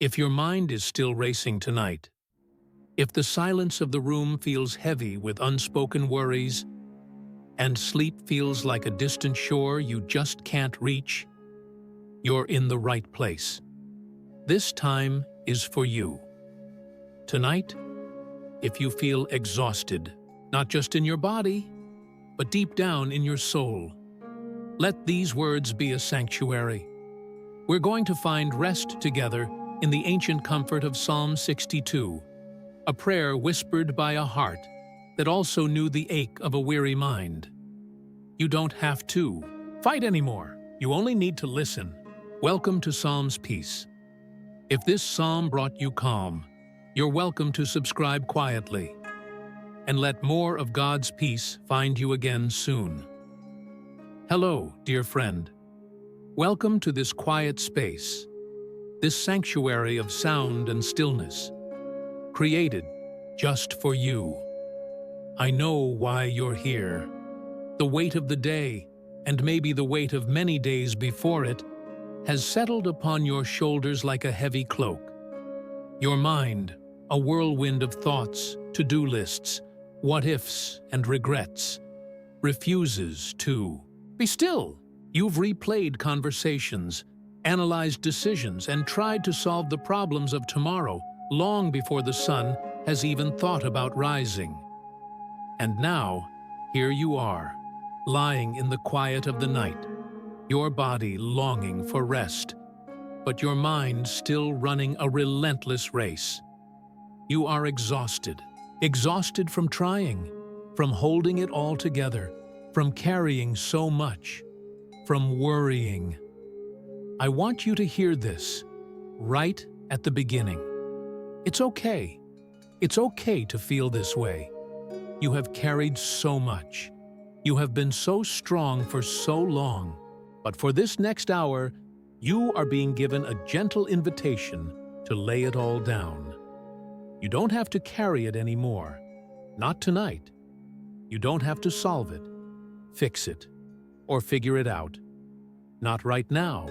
If your mind is still racing tonight, if the silence of the room feels heavy with unspoken worries, and sleep feels like a distant shore you just can't reach, you're in the right place. This time is for you. Tonight, if you feel exhausted, not just in your body, but deep down in your soul, let these words be a sanctuary. We're going to find rest together in the ancient comfort of Psalm 62, a prayer whispered by a heart that also knew the ache of a weary mind. You don't have to fight anymore. You only need to listen. Welcome to Psalm's Peace. If this psalm brought you calm, you're welcome to subscribe quietly. And let more of God's peace find you again soon. Hello, dear friend. Welcome to this quiet space, this sanctuary of sound and stillness, created just for you. I know why you're here. The weight of the day, and maybe the weight of many days before it, has settled upon your shoulders like a heavy cloak. Your mind, a whirlwind of thoughts, to-do lists, what-ifs, and regrets, refuses to be still. You've replayed conversations, analyzed decisions, and tried to solve the problems of tomorrow long before the sun has even thought about rising. And now, here you are, lying in the quiet of the night, your body longing for rest, but your mind still running a relentless race. You are exhausted from trying, from holding it all together, from carrying so much, from worrying. I want you to hear this right at the beginning. It's okay. It's okay to feel this way. You have carried so much. You have been so strong for so long. But for this next hour, you are being given a gentle invitation to lay it all down. You don't have to carry it anymore. Not tonight. You don't have to solve it, fix it, or figure it out. Not right now.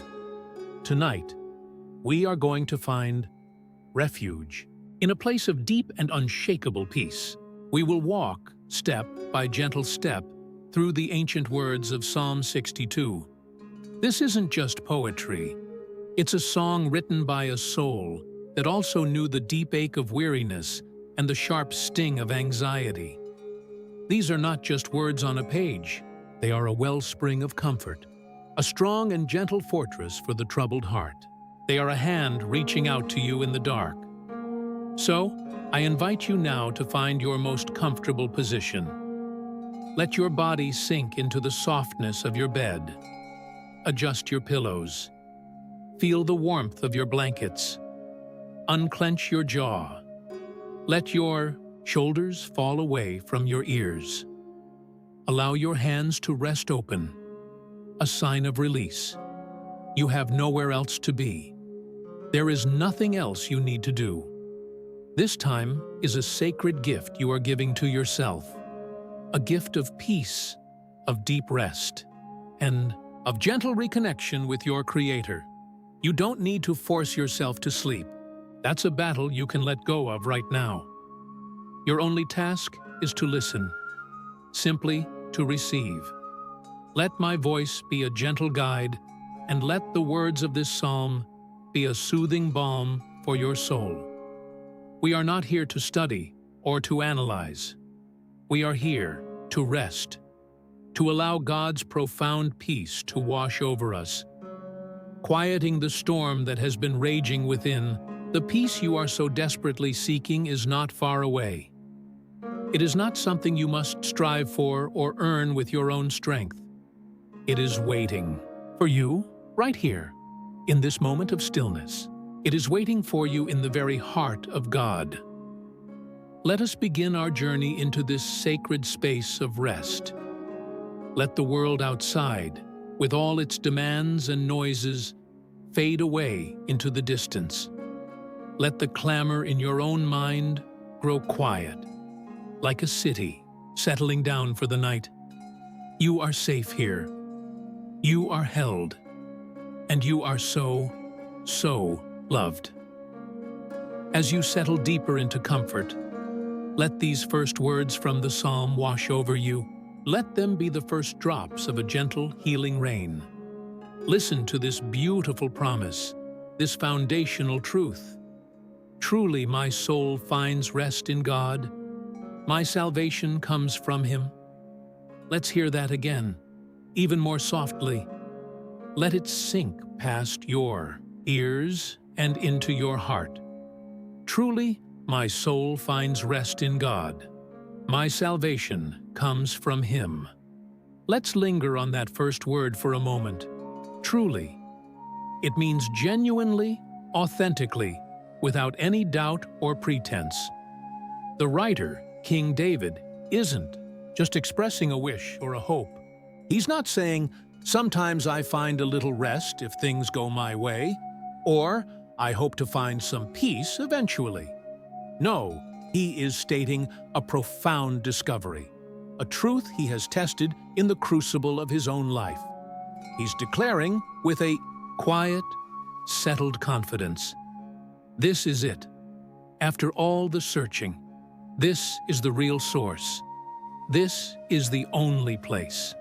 Tonight, we are going to find refuge in a place of deep and unshakable peace. We will walk, step by gentle step, through the ancient words of Psalm 62. This isn't just poetry. It's a song written by a soul that also knew the deep ache of weariness and the sharp sting of anxiety. These are not just words on a page. They are a wellspring of comfort, a strong and gentle fortress for the troubled heart. They are a hand reaching out to you in the dark. So, I invite you now to find your most comfortable position. Let your body sink into the softness of your bed. Adjust your pillows. Feel the warmth of your blankets. Unclench your jaw. Let your shoulders fall away from your ears. Allow your hands to rest open, a sign of release. You have nowhere else to be. There is nothing else you need to do. This time is a sacred gift you are giving to yourself, a gift of peace, of deep rest, and of gentle reconnection with your Creator. You don't need to force yourself to sleep. That's a battle you can let go of right now. Your only task is to listen, simply to receive. Let my voice be a gentle guide, and let the words of this psalm be a soothing balm for your soul. We are not here to study or to analyze. We are here to rest, to allow God's profound peace to wash over us, quieting the storm that has been raging within. The peace you are so desperately seeking is not far away. It is not something you must strive for or earn with your own strength. It is waiting for you right here, in this moment of stillness. It is waiting for you in the very heart of God. Let us begin our journey into this sacred space of rest. Let the world outside, with all its demands and noises, fade away into the distance. Let the clamor in your own mind grow quiet, like a city settling down for the night. You are safe here. You are held. And you are so loved. As you settle deeper into comfort, let these first words from the psalm wash over you. Let them be the first drops of a gentle, healing rain. Listen to this beautiful promise, this foundational truth. Truly, my soul finds rest in God. My salvation comes from Him. Let's hear that again, even more softly. Let it sink past your ears and into your heart. Truly, my soul finds rest in God. My salvation comes from Him. Let's linger on that first word for a moment. Truly. It means genuinely, authentically, without any doubt or pretense. The writer, King David, isn't just expressing a wish or a hope. He's not saying, "Sometimes I find a little rest if things go my way," or "I hope to find some peace eventually." No, he is stating a profound discovery, a truth he has tested in the crucible of his own life. He's declaring with a quiet, settled confidence, "This is it. After all the searching, this is the real source. This is the only place."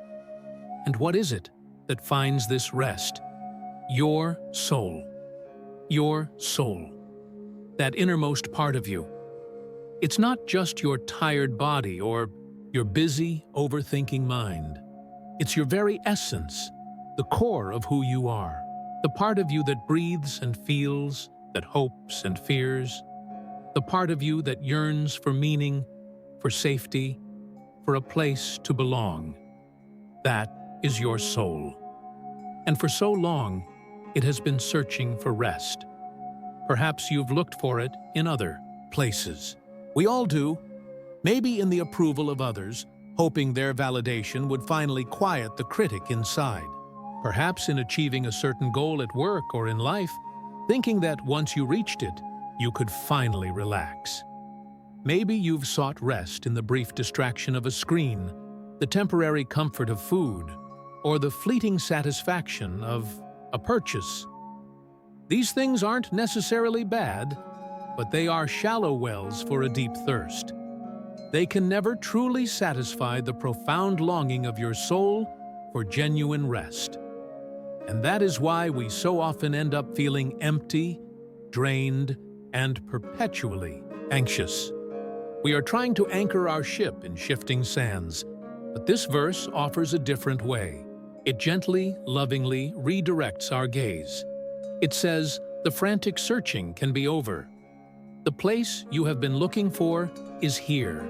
And what is it that finds this rest? Your soul. Your soul. That innermost part of you. It's not just your tired body or your busy, overthinking mind. It's your very essence, the core of who you are, the part of you that breathes and feels, that hopes and fears, the part of you that yearns for meaning, for safety, for a place to belong. That is your soul. And for so long, it has been searching for rest. Perhaps you've looked for it in other places. We all do. Maybe in the approval of others, hoping their validation would finally quiet the critic inside. Perhaps in achieving a certain goal at work or in life, thinking that once you reached it, you could finally relax. Maybe you've sought rest in the brief distraction of a screen, the temporary comfort of food, or the fleeting satisfaction of a purchase. These things aren't necessarily bad, but they are shallow wells for a deep thirst. They can never truly satisfy the profound longing of your soul for genuine rest. And that is why we so often end up feeling empty, drained, and perpetually anxious. We are trying to anchor our ship in shifting sands, but this verse offers a different way. It gently, lovingly redirects our gaze. It says, the frantic searching can be over. The place you have been looking for is here.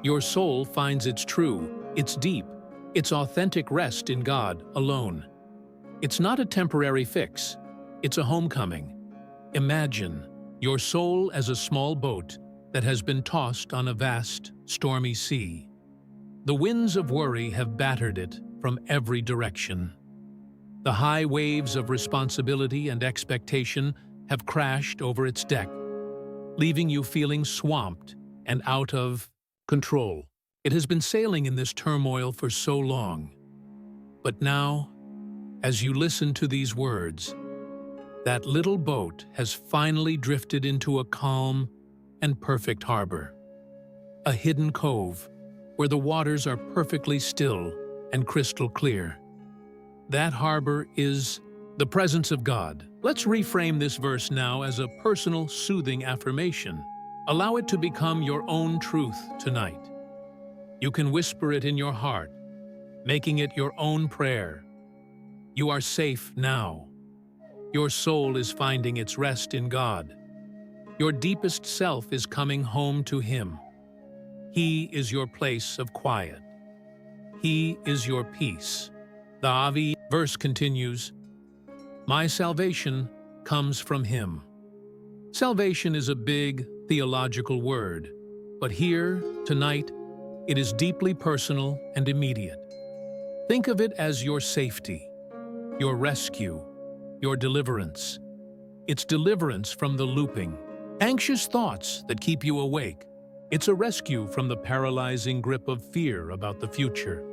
Your soul finds its true, its deep, its authentic rest in God alone. It's not a temporary fix. It's a homecoming. Imagine your soul as a small boat that has been tossed on a vast, stormy sea. The winds of worry have battered it from every direction. The high waves of responsibility and expectation have crashed over its deck, leaving you feeling swamped and out of control. It has been sailing in this turmoil for so long. But now, as you listen to these words, that little boat has finally drifted into a calm and perfect harbor. A hidden cove where the waters are perfectly still and crystal clear. That harbor is the presence of God. Let's reframe this verse now as a personal, soothing affirmation. Allow it to become your own truth tonight. You can whisper it in your heart, making it your own prayer. You are safe now. Your soul is finding its rest in God. Your deepest self is coming home to Him. He is your place of quiet. He is your peace. The Avi verse continues, my salvation comes from Him. Salvation is a big theological word, but here, tonight, it is deeply personal and immediate. Think of it as your safety, your rescue, your deliverance. It's deliverance from the looping, anxious thoughts that keep you awake. It's a rescue from the paralyzing grip of fear about the future.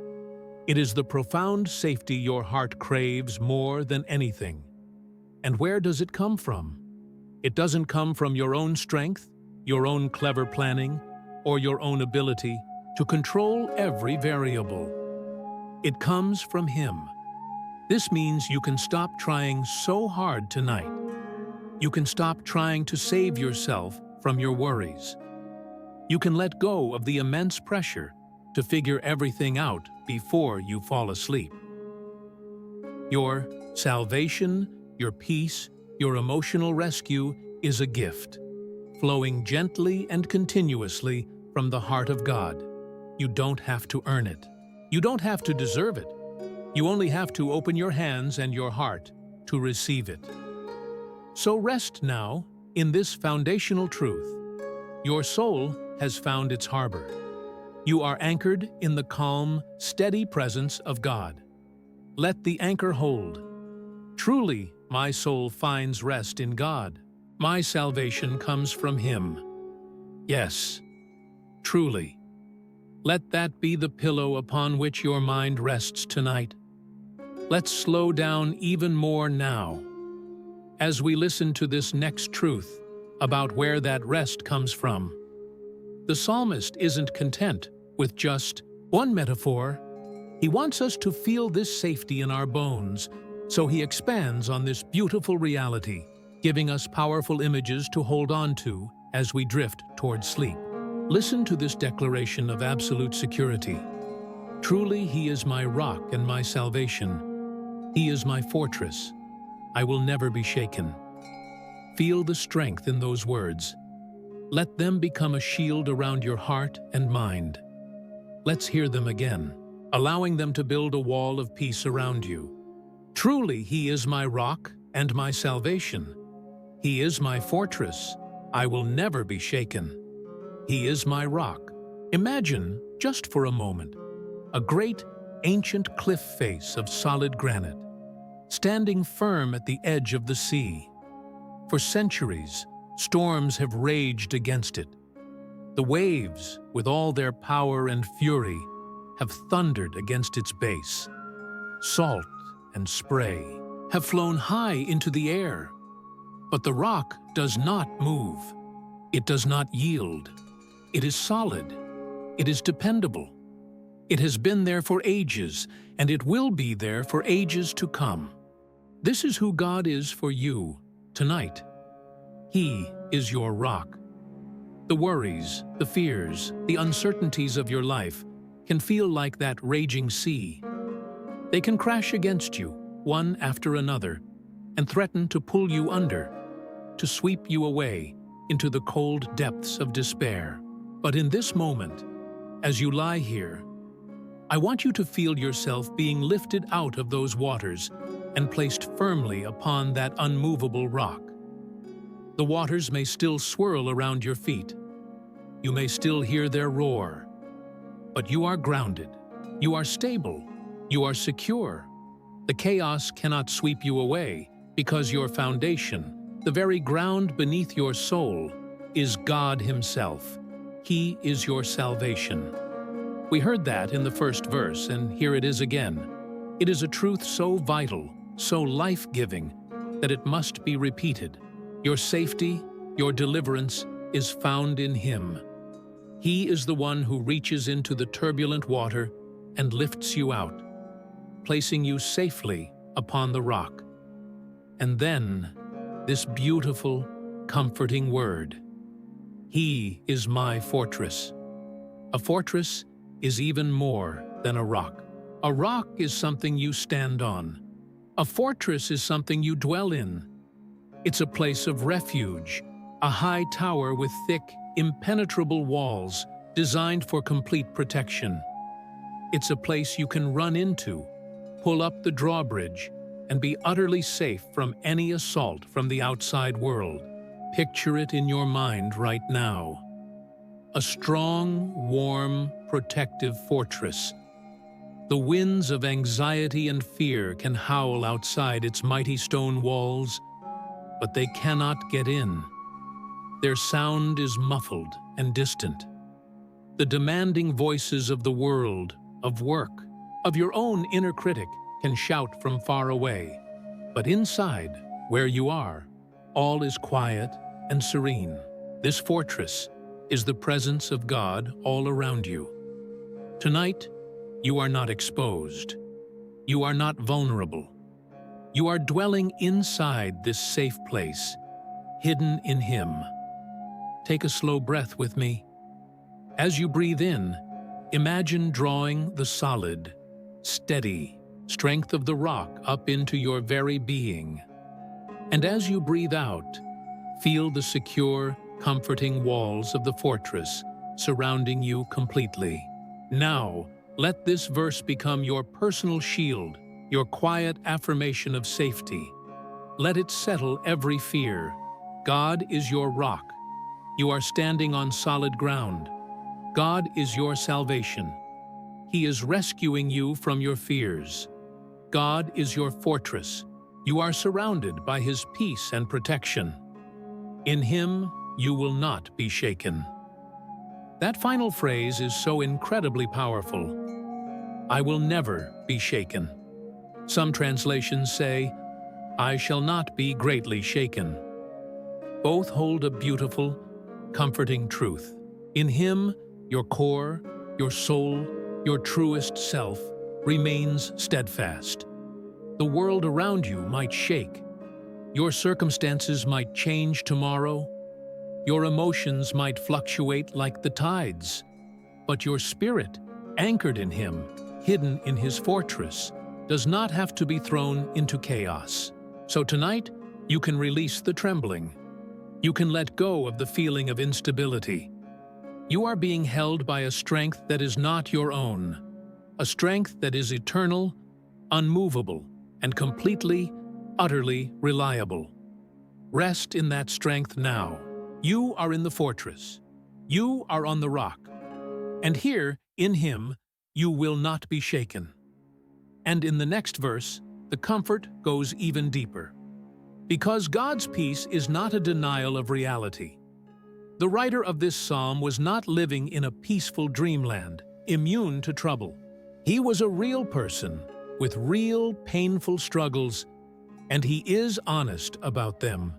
It is the profound safety your heart craves more than anything. And where does it come from? It doesn't come from your own strength, your own clever planning, or your own ability to control every variable. It comes from Him. This means you can stop trying so hard tonight. You can stop trying to save yourself from your worries. You can let go of the immense pressure to figure everything out before you fall asleep. Your salvation, your peace, your emotional rescue is a gift, flowing gently and continuously from the heart of God. You don't have to earn it. You don't have to deserve it. You only have to open your hands and your heart to receive it. So rest now in this foundational truth. Your soul has found its harbor. You are anchored in the calm, steady presence of God. Let the anchor hold. Truly, my soul finds rest in God. My salvation comes from Him. Yes, truly. Let that be the pillow upon which your mind rests tonight. Let's slow down even more now, as we listen to this next truth about where that rest comes from. The psalmist isn't content with just one metaphor. He wants us to feel this safety in our bones, so he expands on this beautiful reality, giving us powerful images to hold on to as we drift towards sleep. Listen to this declaration of absolute security. Truly, He is my rock and my salvation. He is my fortress. I will never be shaken. Feel the strength in those words. Let them become a shield around your heart and mind. Let's hear them again, allowing them to build a wall of peace around you. Truly, He is my rock and my salvation. He is my fortress. I will never be shaken. He is my rock. Imagine, just for a moment, a great, ancient cliff face of solid granite, standing firm at the edge of the sea. For centuries, storms have raged against it. The waves, with all their power and fury, have thundered against its base. Salt and spray have flown high into the air. But the rock does not move. It does not yield. It is solid. It is dependable. It has been there for ages, and it will be there for ages to come. This is who God is for you tonight. He is your rock. The worries, the fears, the uncertainties of your life can feel like that raging sea. They can crash against you, one after another, and threaten to pull you under, to sweep you away into the cold depths of despair. But in this moment, as you lie here, I want you to feel yourself being lifted out of those waters and placed firmly upon that unmovable rock. The waters may still swirl around your feet. You may still hear their roar. But you are grounded. You are stable. You are secure. The chaos cannot sweep you away because your foundation, the very ground beneath your soul, is God Himself. He is your salvation. We heard that in the first verse, and here it is again. It is a truth so vital, so life-giving, that it must be repeated. Your safety, your deliverance, is found in Him. He is the one who reaches into the turbulent water and lifts you out, placing you safely upon the rock. And then, this beautiful, comforting word. He is my fortress. A fortress is even more than a rock. A rock is something you stand on. A fortress is something you dwell in. It's a place of refuge, a high tower with thick, impenetrable walls designed for complete protection. It's a place you can run into, pull up the drawbridge, and be utterly safe from any assault from the outside world. Picture it in your mind right now. A strong, warm, protective fortress. The winds of anxiety and fear can howl outside its mighty stone walls, but they cannot get in. Their sound is muffled and distant. The demanding voices of the world, of work, of your own inner critic can shout from far away. But inside, where you are, All is quiet and serene. This fortress is the presence of God all around you. Tonight, you are not exposed. You are not vulnerable. You are dwelling inside this safe place, hidden in Him. Take a slow breath with me. As you breathe in, imagine drawing the solid, steady strength of the rock up into your very being. And as you breathe out, feel the secure, comforting walls of the fortress surrounding you completely. Now, let this verse become your personal shield, your quiet affirmation of safety. Let it settle every fear. God is your rock. You are standing on solid ground. God is your salvation. He is rescuing you from your fears. God is your fortress. You are surrounded by His peace and protection. In Him, you will not be shaken. That final phrase is so incredibly powerful. I will never be shaken. Some translations say, I shall not be greatly shaken. Both hold a beautiful, comforting truth. In Him, your core, your soul, your truest self remains steadfast. The world around you might shake. Your circumstances might change tomorrow. Your emotions might fluctuate like the tides. But your spirit, anchored in Him, hidden in His fortress, does not have to be thrown into chaos. So tonight, you can release the trembling. You can let go of the feeling of instability. You are being held by a strength that is not your own, a strength that is eternal, unmovable, and completely, utterly reliable. Rest in that strength now. You are in the fortress. You are on the rock. And here, in Him, you will not be shaken. And in the next verse, the comfort goes even deeper. Because God's peace is not a denial of reality. The writer of this psalm was not living in a peaceful dreamland, immune to trouble. He was a real person with real painful struggles, and he is honest about them.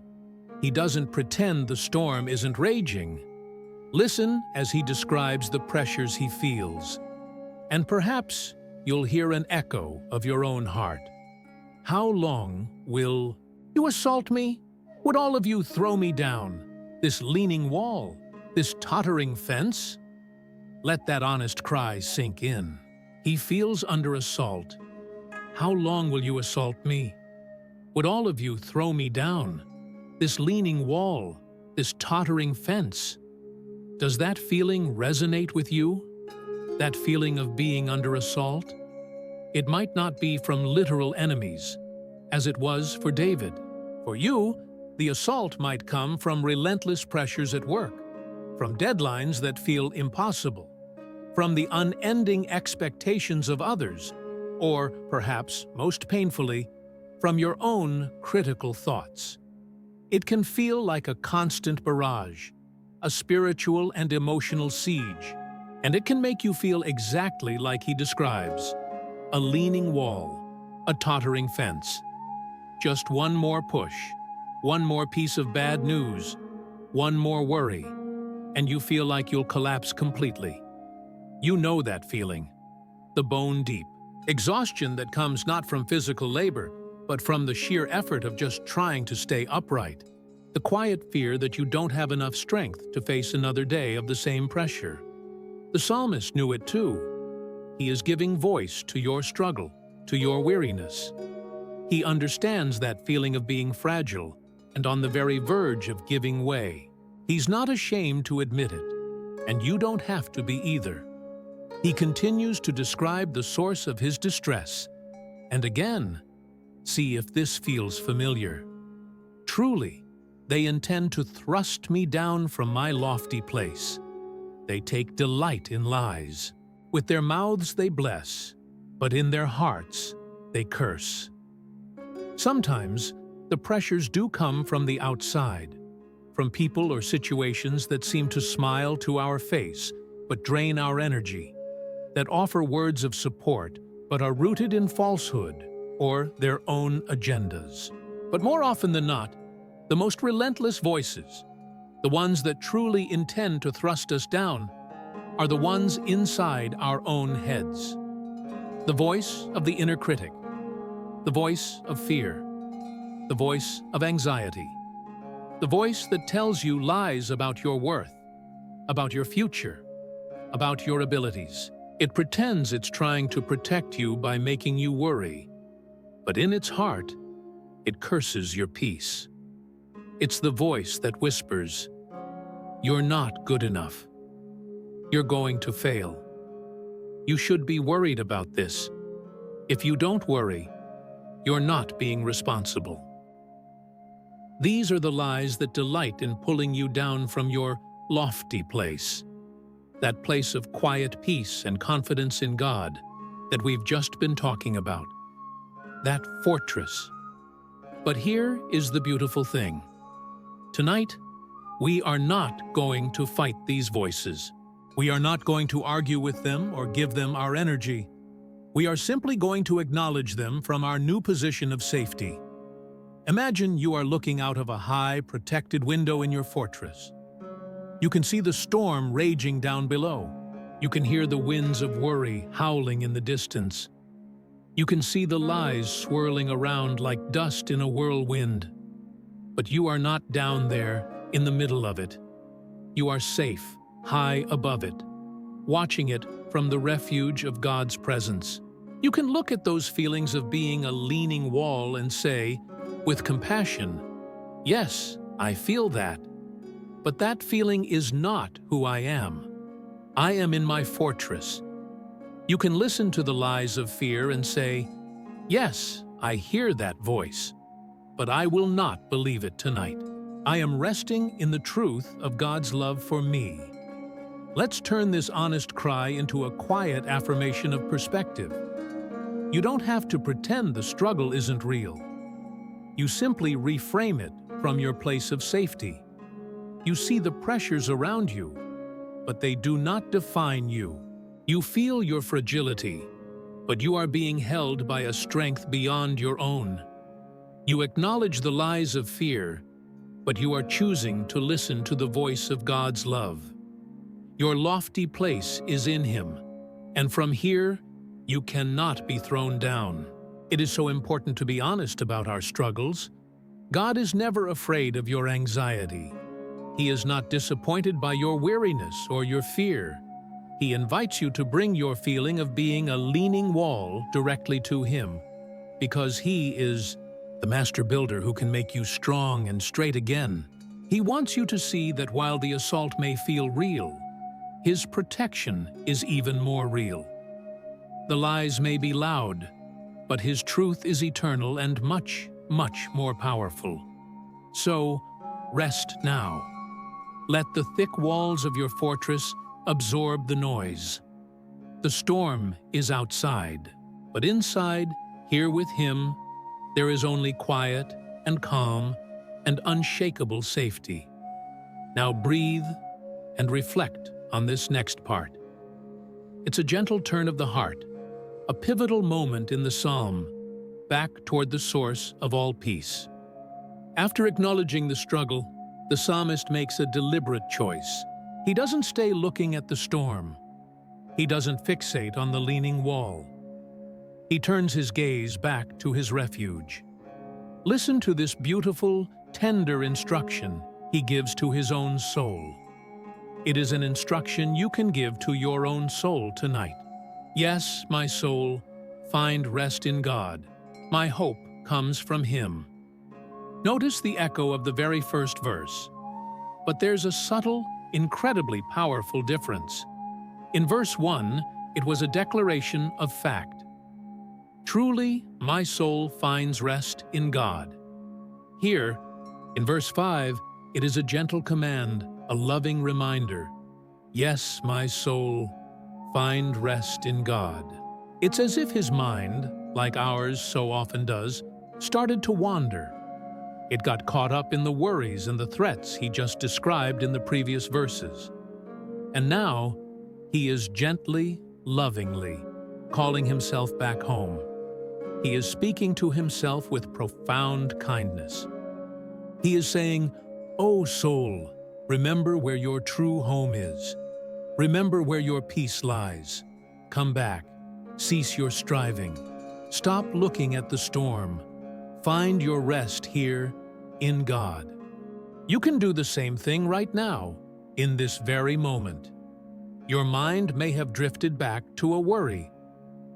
He doesn't pretend the storm isn't raging. Listen as he describes the pressures he feels, and perhaps you'll hear an echo of your own heart. How long will you assault me? Would all of you throw me down? This leaning wall, this tottering fence? Let that honest cry sink in. He feels under assault. How long will you assault me? Would all of you throw me down? This leaning wall, this tottering fence. Does that feeling resonate with you? That feeling of being under assault? It might not be from literal enemies, as it was for David. For you, the assault might come from relentless pressures at work, from deadlines that feel impossible, from the unending expectations of others, or perhaps, most painfully, from your own critical thoughts. It can feel like a constant barrage, a spiritual and emotional siege, and it can make you feel exactly like he describes: a leaning wall, a tottering fence. Just one more push, one more piece of bad news, one more worry, and you feel like you'll collapse completely. You know that feeling, the bone-deep exhaustion that comes not from physical labor, but from the sheer effort of just trying to stay upright. The quiet fear that you don't have enough strength to face another day of the same pressure. The psalmist knew it too. He is giving voice to your struggle, to your weariness. He understands that feeling of being fragile and on the very verge of giving way. He's not ashamed to admit it, and you don't have to be either. He continues to describe the source of his distress, and again, see if this feels familiar. Truly, they intend to thrust me down from my lofty place. They take delight in lies. With their mouths they bless, but in their hearts they curse. Sometimes, the pressures do come from the outside, from people or situations that seem to smile to our face but drain our energy, that offer words of support but are rooted in falsehood or their own agendas. But more often than not, The most relentless voices, the ones that truly intend to thrust us down, are the ones inside our own heads. The voice of the inner critic, the voice of fear, the voice of anxiety, the voice that tells you lies about your worth, about your future, about your abilities. It pretends it's trying to protect you by making you worry, but in its heart, it curses your peace. It's the voice that whispers, "You're not good enough. You're going to fail. You should be worried about this. If you don't worry, you're not being responsible." These are the lies that delight in pulling you down from your lofty place, that place of quiet peace and confidence in God that we've just been talking about, that fortress. But here is the beautiful thing. Tonight, we are not going to fight these voices. We are not going to argue with them or give them our energy. We are simply going to acknowledge them from our new position of safety. Imagine you are looking out of a high, protected window in your fortress. You can see the storm raging down below. You can hear the winds of worry howling in the distance. You can see the lies swirling around like dust in a whirlwind. But you are not down there in the middle of it. You are safe, high above it, watching it from the refuge of God's presence. You can look at those feelings of being a leaning wall and say, with compassion, "Yes, I feel that. But that feeling is not who I am. I am in my fortress." You can listen to the lies of fear and say, "Yes, I hear that voice, but I will not believe it tonight. I am resting in the truth of God's love for me." Let's turn this honest cry into a quiet affirmation of perspective. You don't have to pretend the struggle isn't real. You simply reframe it from your place of safety. You see the pressures around you, but they do not define you. You feel your fragility, but you are being held by a strength beyond your own. You acknowledge the lies of fear, but you are choosing to listen to the voice of God's love. Your lofty place is in Him, and from here, you cannot be thrown down. It is so important to be honest about our struggles. God is never afraid of your anxiety. He is not disappointed by your weariness or your fear. He invites you to bring your feeling of being a leaning wall directly to Him, because He is the master builder who can make you strong and straight again. He wants you to see that while the assault may feel real, His protection is even more real. The lies may be loud, but His truth is eternal and much, much more powerful. So, rest now. Let the thick walls of your fortress absorb the noise. The storm is outside, but inside, here with Him, there is only quiet and calm and unshakable safety. Now breathe and reflect on this next part. It's a gentle turn of the heart, a pivotal moment in the psalm, back toward the source of all peace. After acknowledging the struggle, the psalmist makes a deliberate choice. He doesn't stay looking at the storm. He doesn't fixate on the leaning wall. He turns his gaze back to his refuge. Listen to this beautiful, tender instruction he gives to his own soul. It is an instruction you can give to your own soul tonight. Yes, my soul, find rest in God. My hope comes from Him. Notice the echo of the very first verse. But there's a subtle, incredibly powerful difference. In verse 1, it was a declaration of fact. Truly, my soul finds rest in God. Here, in verse 5, it is a gentle command, a loving reminder. Yes, my soul, find rest in God. It's as if his mind, like ours so often does, started to wander. It got caught up in the worries and the threats he just described in the previous verses. And now, he is gently, lovingly calling himself back home. He is speaking to himself with profound kindness. He is saying, "Oh soul, remember where your true home is. Remember where your peace lies. Come back. Cease your striving. Stop looking at the storm. Find your rest here in God." You can do the same thing right now, in this very moment. Your mind may have drifted back to a worry.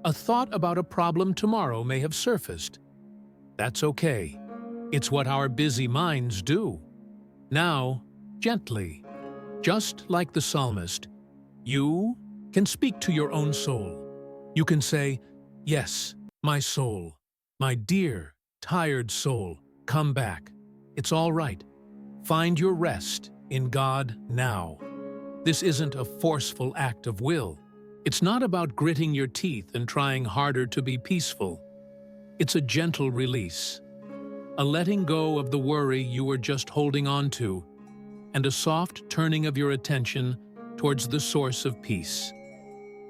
A thought about a problem tomorrow may have surfaced. That's okay. It's what our busy minds do. Now, gently, just like the psalmist, you can speak to your own soul. You can say, "Yes, my soul, my dear, tired soul, come back. It's all right. Find your rest in God now." This isn't a forceful act of will. It's not about gritting your teeth and trying harder to be peaceful. It's a gentle release, a letting go of the worry you were just holding on to, and a soft turning of your attention towards the source of peace.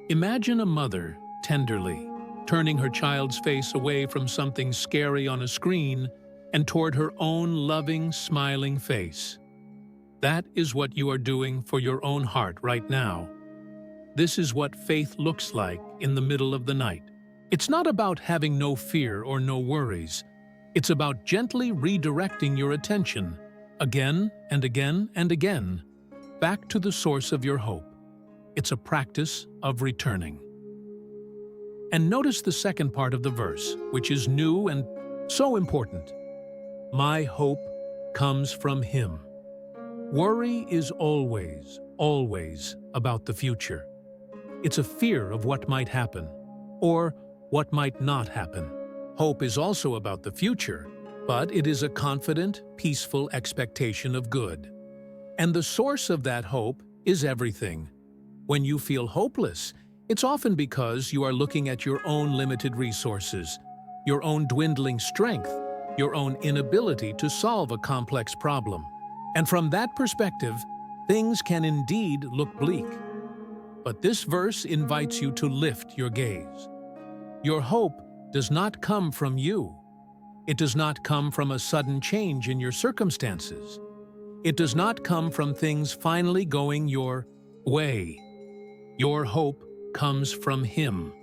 Imagine a mother tenderly turning her child's face away from something scary on a screen and toward her own loving, smiling face. That is what you are doing for your own heart right now. This is what faith looks like in the middle of the night. It's not about having no fear or no worries. It's about gently redirecting your attention, again and again and again, back to the source of your hope. It's a practice of returning. And notice the second part of the verse, which is new and so important. My hope comes from Him. Worry is always, always about the future. It's a fear of what might happen, or what might not happen. Hope is also about the future, but it is a confident, peaceful expectation of good. And the source of that hope is everything. When you feel hopeless, it's often because you are looking at your own limited resources, your own dwindling strength, your own inability to solve a complex problem. And from that perspective, things can indeed look bleak. But this verse invites you to lift your gaze. Your hope does not come from you. It does not come from a sudden change in your circumstances. It does not come from things finally going your way. Your hope comes from Him,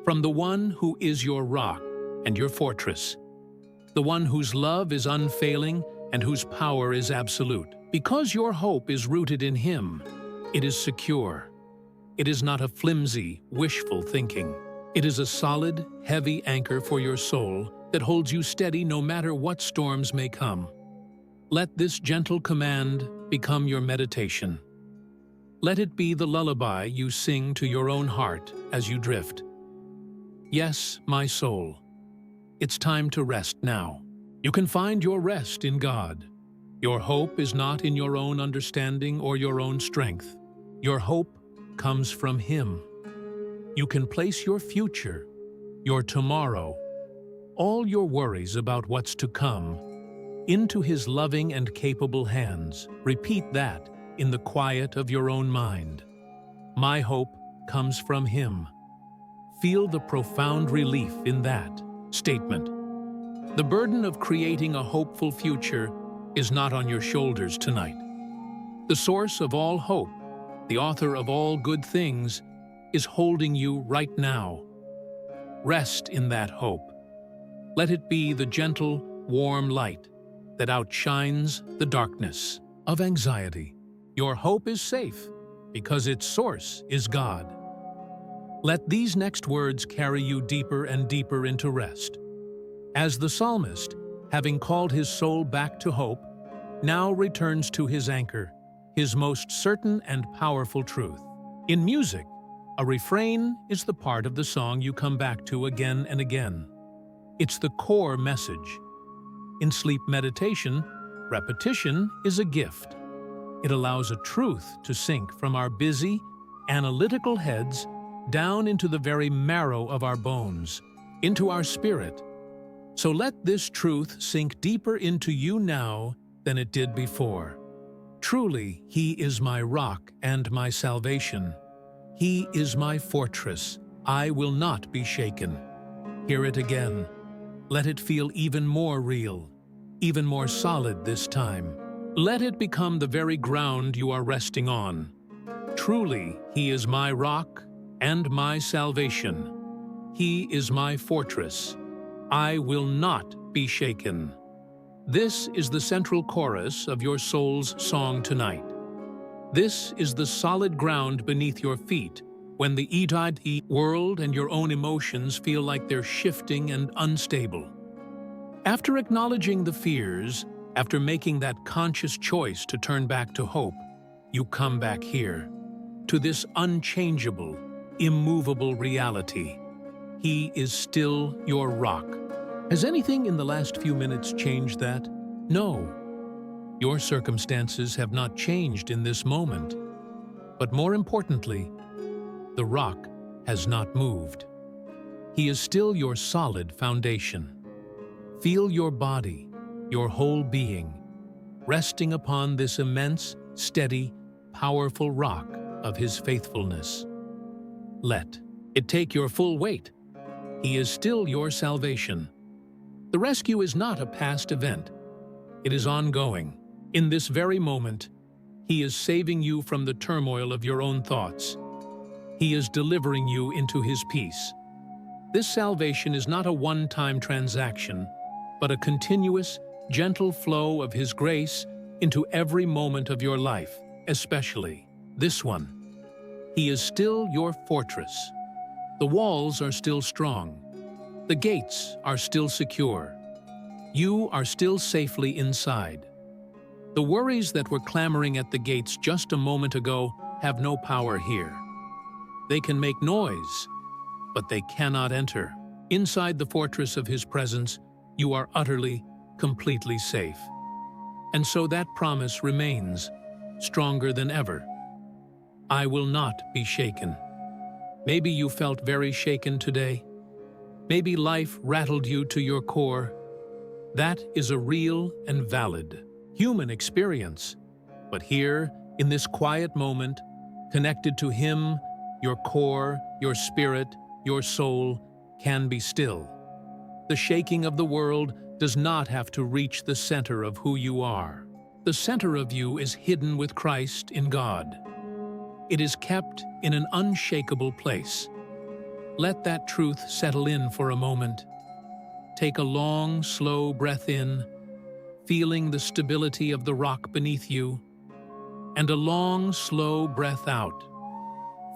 from the one who is your rock and your fortress, the one whose love is unfailing and whose power is absolute. Because your hope is rooted in Him, it is secure. It is not a flimsy, wishful thinking. It is a solid, heavy anchor for your soul that holds you steady no matter what storms may come. Let this gentle command become your meditation. Let it be the lullaby you sing to your own heart as you drift. Yes, my soul, it's time to rest now. You can find your rest in God. Your hope is not in your own understanding or your own strength. Your hope comes from Him. You can place your future, your tomorrow, all your worries about what's to come, into His loving and capable hands. Repeat that in the quiet of your own mind. My hope comes from Him. Feel the profound relief in that statement. The burden of creating a hopeful future is not on your shoulders tonight. The source of all hope, the author of all good things, is holding you right now. Rest in that hope. Let it be the gentle, warm light that outshines the darkness of anxiety. Your hope is safe because its source is God. Let these next words carry you deeper and deeper into rest. As the psalmist, having called his soul back to hope, now returns to his anchor, his most certain and powerful truth. In music, a refrain is the part of the song you come back to again and again. It's the core message. In sleep meditation, repetition is a gift. It allows a truth to sink from our busy, analytical heads down into the very marrow of our bones, into our spirit. So let this truth sink deeper into you now than it did before. Truly, He is my rock and my salvation. He is my fortress. I will not be shaken. Hear it again. Let it feel even more real. even more solid this time. Let it become the very ground you are resting on. Truly, He is my rock and my salvation. He is my fortress. I will not be shaken. This is the central chorus of your soul's song tonight. This is the solid ground beneath your feet when the world and your own emotions feel like they're shifting and unstable. After acknowledging the fears, after making that conscious choice to turn back to hope, you come back here, to this unchangeable, immovable reality. He is still your rock. Has anything in the last few minutes changed that? No. Your circumstances have not changed in this moment. But more importantly, the rock has not moved. He is still your solid foundation. Feel your body, your whole being, resting upon this immense, steady, powerful rock of His faithfulness. Let it take your full weight. He is still your salvation. The rescue is not a past event. It is ongoing. In this very moment, He is saving you from the turmoil of your own thoughts. He is delivering you into His peace. This salvation is not a one-time transaction, but a continuous, gentle flow of His grace into every moment of your life, especially this one. He is still your fortress. The walls are still strong. The gates are still secure. You are still safely inside. The worries that were clamoring at the gates just a moment ago have no power here. They can make noise, but they cannot enter. Inside the fortress of His presence, you are utterly, completely safe. And so that promise remains, stronger than ever. I will not be shaken. Maybe you felt very shaken today. Maybe life rattled you to your core. That is a real and valid human experience. But here, in this quiet moment, connected to Him, your core, your spirit, your soul can be still. The shaking of the world does not have to reach the center of who you are. The center of you is hidden with Christ in God. It is kept in an unshakable place. Let that truth settle in for a moment. Take a long, slow breath in, feeling the stability of the rock beneath you, and a long, slow breath out,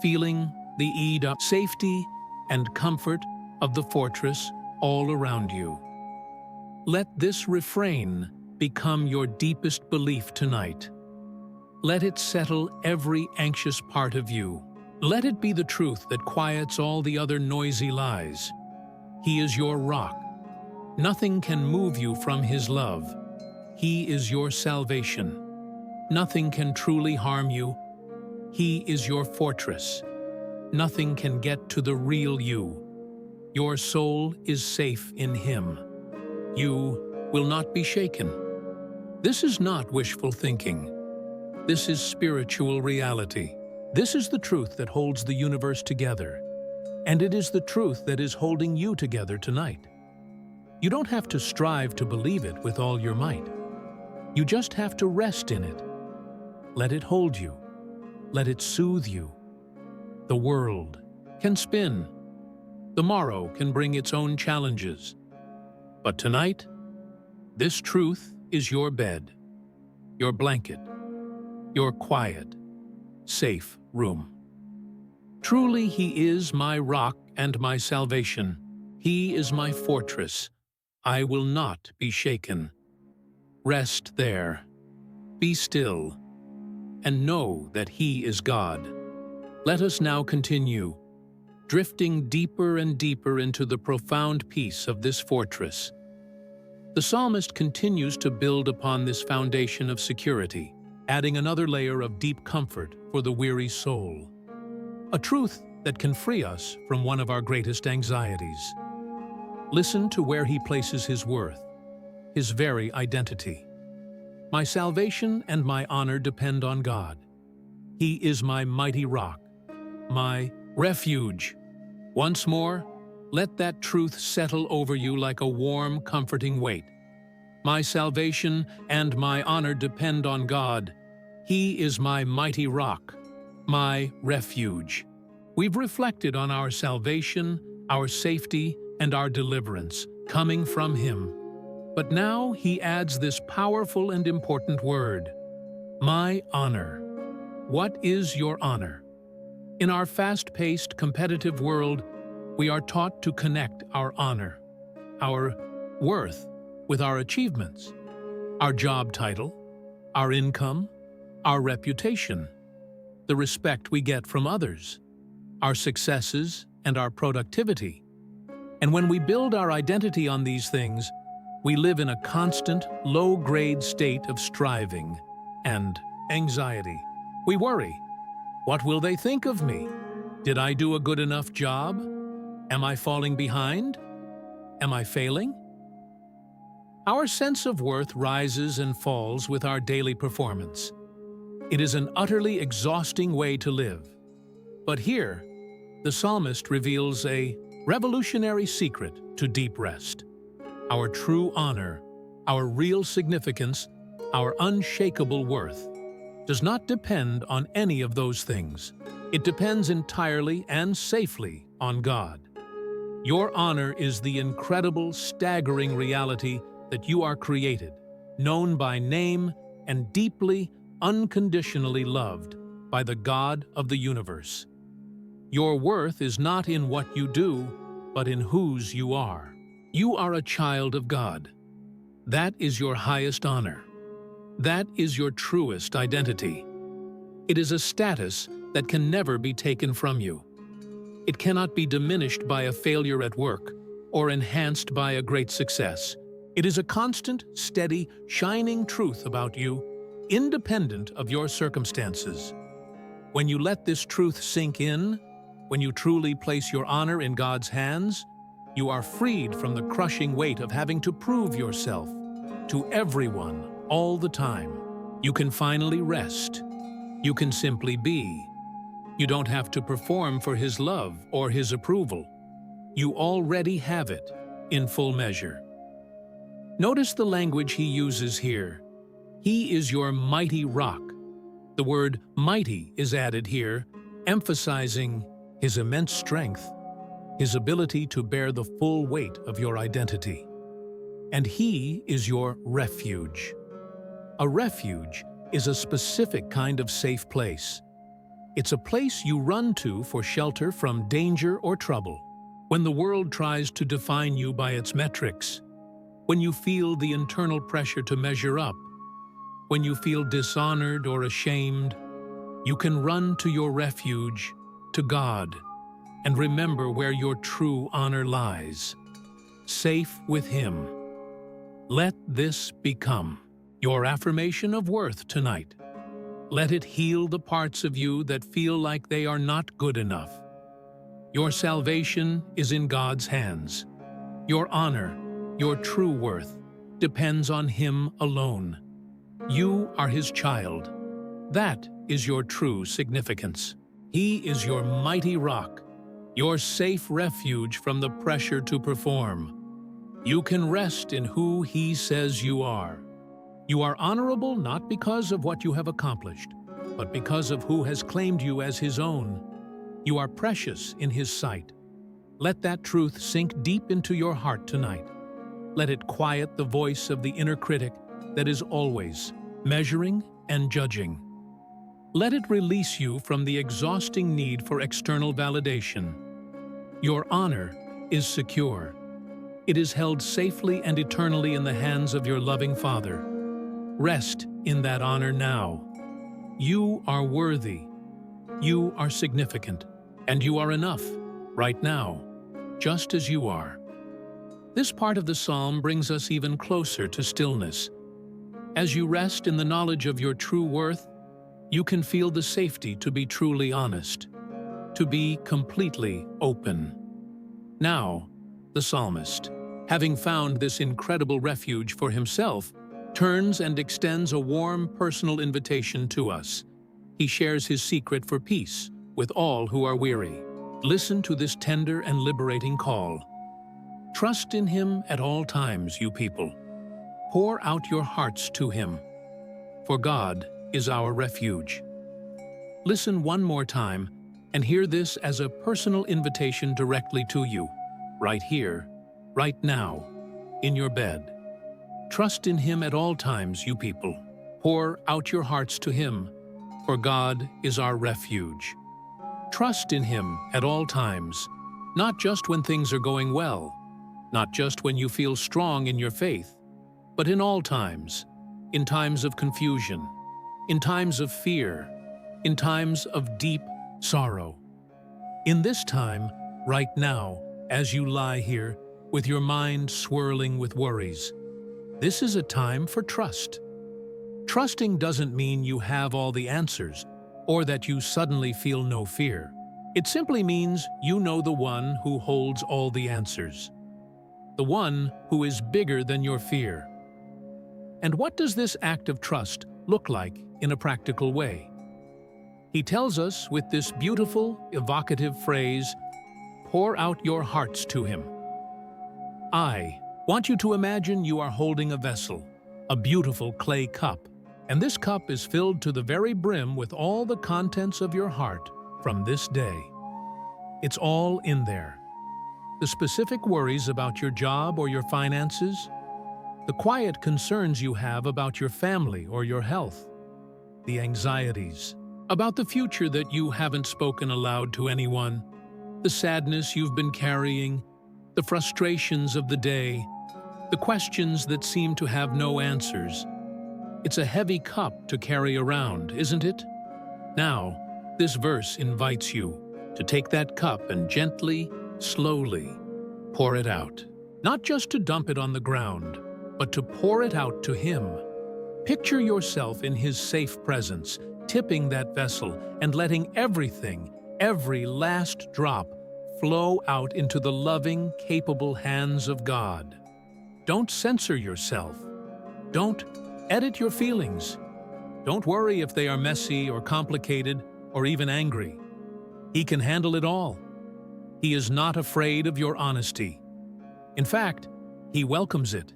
feeling the safety and comfort of the fortress all around you. Let this refrain become your deepest belief tonight. Let it settle every anxious part of you. Let it be the truth that quiets all the other noisy lies. He is your rock. Nothing can move you from His love. He is your salvation. Nothing can truly harm you. He is your fortress. Nothing can get to the real you. Your soul is safe in Him. You will not be shaken. This is not wishful thinking. This is spiritual reality. This is the truth that holds the universe together, and it is the truth that is holding you together tonight. You don't have to strive to believe it with all your might. You just have to rest in it. Let it hold you. Let it soothe you. The world can spin. The morrow can bring its own challenges. But tonight, this truth is your bed, your blanket, your quiet, safe room. Truly, He is my rock and my salvation. He is my fortress. I will not be shaken. Rest there. Be still. And know that He is God. Let us now continue, drifting deeper and deeper into the profound peace of this fortress. The psalmist continues to build upon this foundation of security, adding another layer of deep comfort for the weary soul. A truth that can free us from one of our greatest anxieties. Listen to where he places his worth, his very identity. My salvation and my honor depend on God. He is my mighty rock, my refuge. Once more, let that truth settle over you like a warm, comforting weight. My salvation and my honor depend on God. He is my mighty rock, my refuge. We've reflected on our salvation, our safety, and our deliverance, coming from Him. But now He adds this powerful and important word, my honor. What is your honor? In our fast-paced, competitive world, we are taught to connect our honor, our worth, with our achievements, our job title, our income, our reputation, the respect we get from others, our successes, and our productivity. And when we build our identity on these things, we live in a constant, low-grade state of striving and anxiety. We worry. What will they think of me? Did I do a good enough job? Am I falling behind? Am I failing? Our sense of worth rises and falls with our daily performance. It is an utterly exhausting way to live. But here, the psalmist reveals a revolutionary secret to deep rest. Our true honor, our real significance, our unshakable worth, does not depend on any of those things. It depends entirely and safely on God. Your honor is the incredible, staggering reality that you are created, known by name, and deeply, unconditionally loved by the God of the universe. Your worth is not in what you do, but in whose you are. You are a child of God. That is your highest honor. That is your truest identity. It is a status that can never be taken from you. It cannot be diminished by a failure at work or enhanced by a great success. It is a constant, steady, shining truth about you, independent of your circumstances. When you let this truth sink in, when you truly place your honor in God's hands, you are freed from the crushing weight of having to prove yourself to everyone all the time. You can finally rest. You can simply be. You don't have to perform for His love or His approval. You already have it in full measure. Notice the language He uses here. He is your mighty rock. The word mighty is added here, emphasizing His immense strength, His ability to bear the full weight of your identity. And He is your refuge. A refuge is a specific kind of safe place. It's a place you run to for shelter from danger or trouble. When the world tries to define you by its metrics, when you feel the internal pressure to measure up, when you feel dishonored or ashamed, you can run to your refuge, to God, and remember where your true honor lies, safe with Him. Let this become your affirmation of worth tonight. Let it heal the parts of you that feel like they are not good enough. Your salvation is in God's hands. Your honor, your true worth, depends on Him alone. You are His child. That is your true significance. He is your mighty rock, your safe refuge from the pressure to perform. You can rest in who He says you are. You are honorable not because of what you have accomplished, but because of who has claimed you as His own. You are precious in His sight. Let that truth sink deep into your heart tonight. Let it quiet the voice of the inner critic that is always measuring and judging. Let it release you from the exhausting need for external validation. Your honor is secure. It is held safely and eternally in the hands of your loving Father. Rest in that honor now. You are worthy. You are significant. And you are enough, right now, just as you are. This part of the psalm brings us even closer to stillness. As you rest in the knowledge of your true worth, you can feel the safety to be truly honest, to be completely open. Now, the psalmist, having found this incredible refuge for himself, turns and extends a warm, personal invitation to us. He shares his secret for peace with all who are weary. Listen to this tender and liberating call. Trust in Him at all times, you people. Pour out your hearts to Him, for God is our refuge. Listen one more time and hear this as a personal invitation directly to you, right here, right now, in your bed. Trust in Him at all times, you people. Pour out your hearts to Him, for God is our refuge. Trust in Him at all times, not just when things are going well, not just when you feel strong in your faith, but in all times, in times of confusion, in times of fear, in times of deep sorrow. In this time, right now, as you lie here, with your mind swirling with worries, this is a time for trust. Trusting doesn't mean you have all the answers, or that you suddenly feel no fear. It simply means you know the one who holds all the answers, the one who is bigger than your fear. And what does this act of trust look like in a practical way? He tells us with this beautiful, evocative phrase, pour out your hearts to Him. I want you to imagine you are holding a vessel, a beautiful clay cup, and this cup is filled to the very brim with all the contents of your heart from this day. It's all in there. The specific worries about your job or your finances, the quiet concerns you have about your family or your health, the anxieties about the future that you haven't spoken aloud to anyone, the sadness you've been carrying, the frustrations of the day, the questions that seem to have no answers. It's a heavy cup to carry around, isn't it? Now, this verse invites you to take that cup and gently, slowly pour it out. Not just to dump it on the ground, but to pour it out to Him. Picture yourself in His safe presence, tipping that vessel and letting everything, every last drop, flow out into the loving, capable hands of God. Don't censor yourself. Don't edit your feelings. Don't worry if they are messy or complicated or even angry. He can handle it all. He is not afraid of your honesty. In fact, He welcomes it.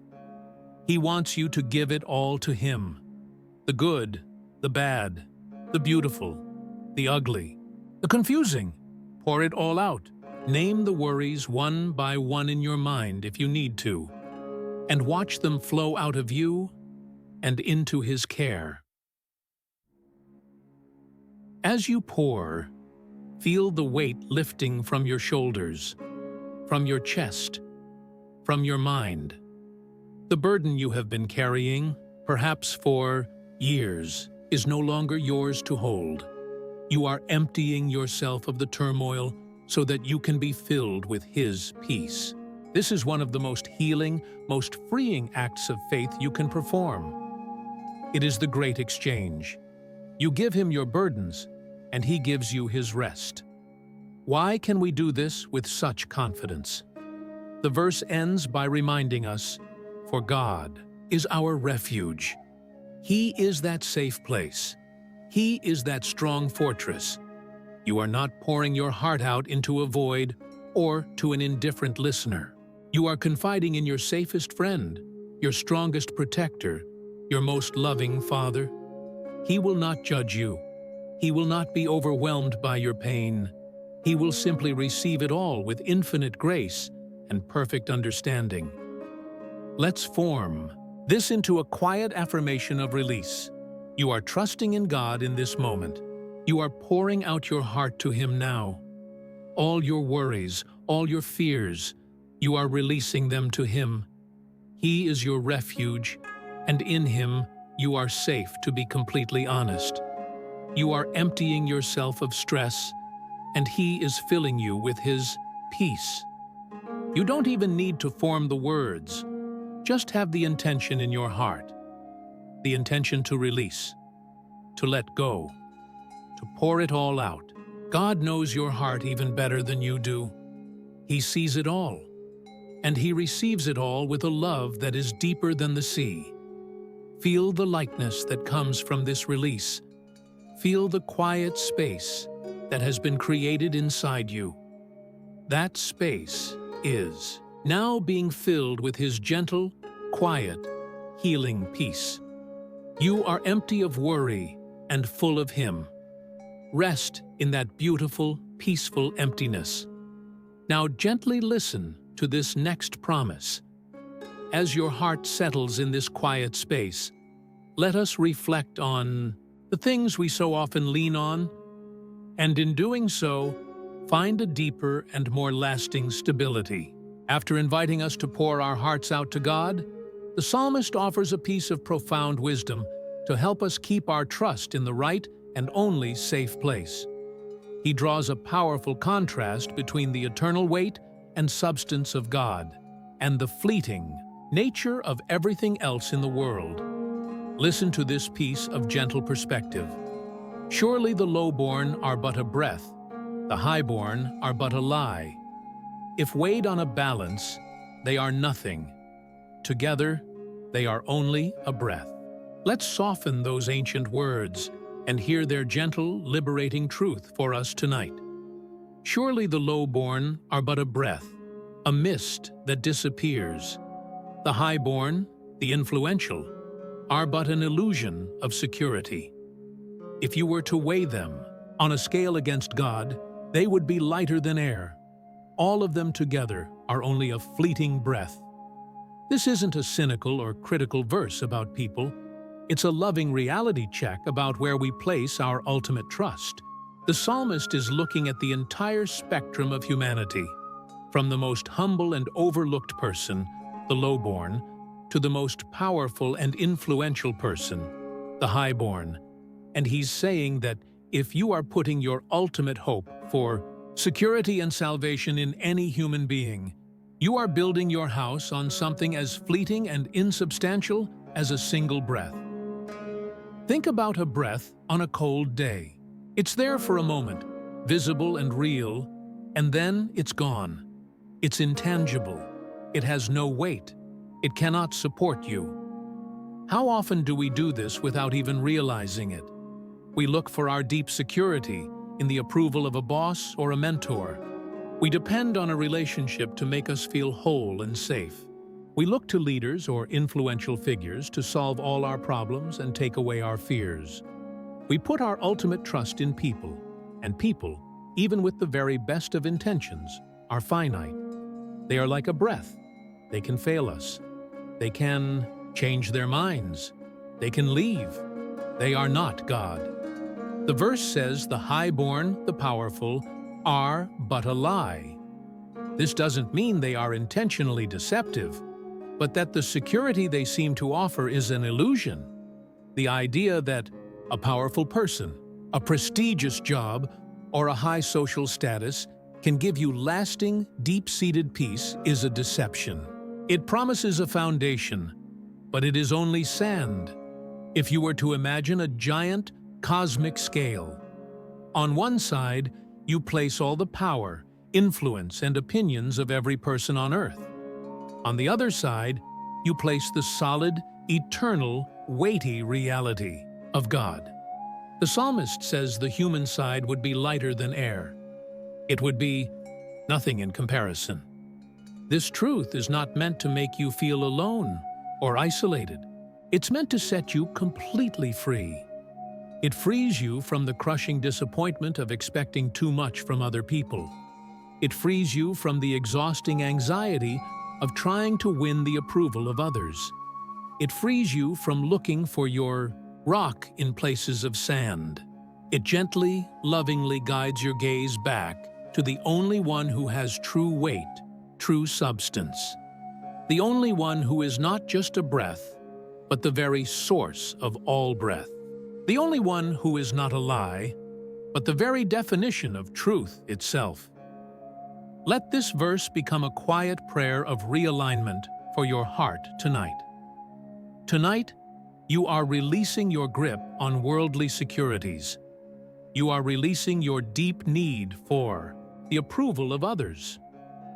He wants you to give it all to Him. The good, the bad, the beautiful, the ugly, the confusing. Pour it all out. Name the worries one by one in your mind if you need to, and watch them flow out of you and into His care. As you pour, feel the weight lifting from your shoulders, from your chest, from your mind. The burden you have been carrying, perhaps for years, is no longer yours to hold. You are emptying yourself of the turmoil so that you can be filled with His peace. This is one of the most healing, most freeing acts of faith you can perform. It is the great exchange. You give Him your burdens, and He gives you His rest. Why can we do this with such confidence? The verse ends by reminding us, for God is our refuge. He is that safe place. He is that strong fortress. You are not pouring your heart out into a void or to an indifferent listener. You are confiding in your safest friend, your strongest protector, your most loving Father. He will not judge you. He will not be overwhelmed by your pain. He will simply receive it all with infinite grace and perfect understanding. Let's form this into a quiet affirmation of release. You are trusting in God in this moment. You are pouring out your heart to Him now. All your worries, all your fears, you are releasing them to Him. He is your refuge, and in Him you are safe to be completely honest. You are emptying yourself of stress, and He is filling you with His peace. You don't even need to form the words. Just have the intention in your heart. The intention to release, to let go, to pour it all out. God knows your heart even better than you do. He sees it all, and He receives it all with a love that is deeper than the sea. Feel the lightness that comes from this release. Feel the quiet space that has been created inside you. That space is now being filled with His gentle, quiet, healing peace. You are empty of worry and full of Him. Rest in that beautiful, peaceful emptiness. Now gently listen to this next promise. As your heart settles in this quiet space, let us reflect on the things we so often lean on, and in doing so, find a deeper and more lasting stability. After inviting us to pour our hearts out to God, the psalmist offers a piece of profound wisdom to help us keep our trust in the right and only safe place. He draws a powerful contrast between the eternal weight and substance of God and the fleeting nature of everything else in the world. Listen to this piece of gentle perspective. Surely the lowborn are but a breath, the highborn are but a lie. If weighed on a balance, they are nothing. Together, they are only a breath. Let's soften those ancient words and hear their gentle, liberating truth for us tonight. Surely the lowborn are but a breath, a mist that disappears. The highborn, the influential, are but an illusion of security. If you were to weigh them on a scale against God, they would be lighter than air. All of them together are only a fleeting breath. This isn't a cynical or critical verse about people. It's a loving reality check about where we place our ultimate trust. The psalmist is looking at the entire spectrum of humanity, from the most humble and overlooked person, the lowborn, to the most powerful and influential person, the highborn. And he's saying that if you are putting your ultimate hope for security and salvation in any human being, you are building your house on something as fleeting and insubstantial as a single breath. Think about a breath on a cold day. It's there for a moment, visible and real, and then it's gone. It's intangible. It has no weight. It cannot support you. How often do we do this without even realizing it? We look for our deep security in the approval of a boss or a mentor. We depend on a relationship to make us feel whole and safe. We look to leaders or influential figures to solve all our problems and take away our fears. We put our ultimate trust in people, and people, even with the very best of intentions, are finite. They are like a breath. They can fail us. They can change their minds. They can leave. They are not God. The verse says the highborn, the powerful, are but a lie. This doesn't mean they are intentionally deceptive, but that the security they seem to offer is an illusion. The idea that a powerful person, a prestigious job, or a high social status can give you lasting, deep-seated peace is a deception. It promises a foundation, but it is only sand. If you were to imagine a giant, cosmic scale, on one side, you place all the power, influence, and opinions of every person on earth. On the other side, you place the solid, eternal, weighty reality of God. The psalmist says the human side would be lighter than air. It would be nothing in comparison. This truth is not meant to make you feel alone or isolated. It's meant to set you completely free. It frees you from the crushing disappointment of expecting too much from other people. It frees you from the exhausting anxiety of trying to win the approval of others. It frees you from looking for your rock in places of sand. It gently, lovingly guides your gaze back to the only one who has true weight, true substance. The only one who is not just a breath, but the very source of all breath. The only one who is not a lie, but the very definition of truth itself. Let this verse become a quiet prayer of realignment for your heart tonight. Tonight, you are releasing your grip on worldly securities. You are releasing your deep need for the approval of others.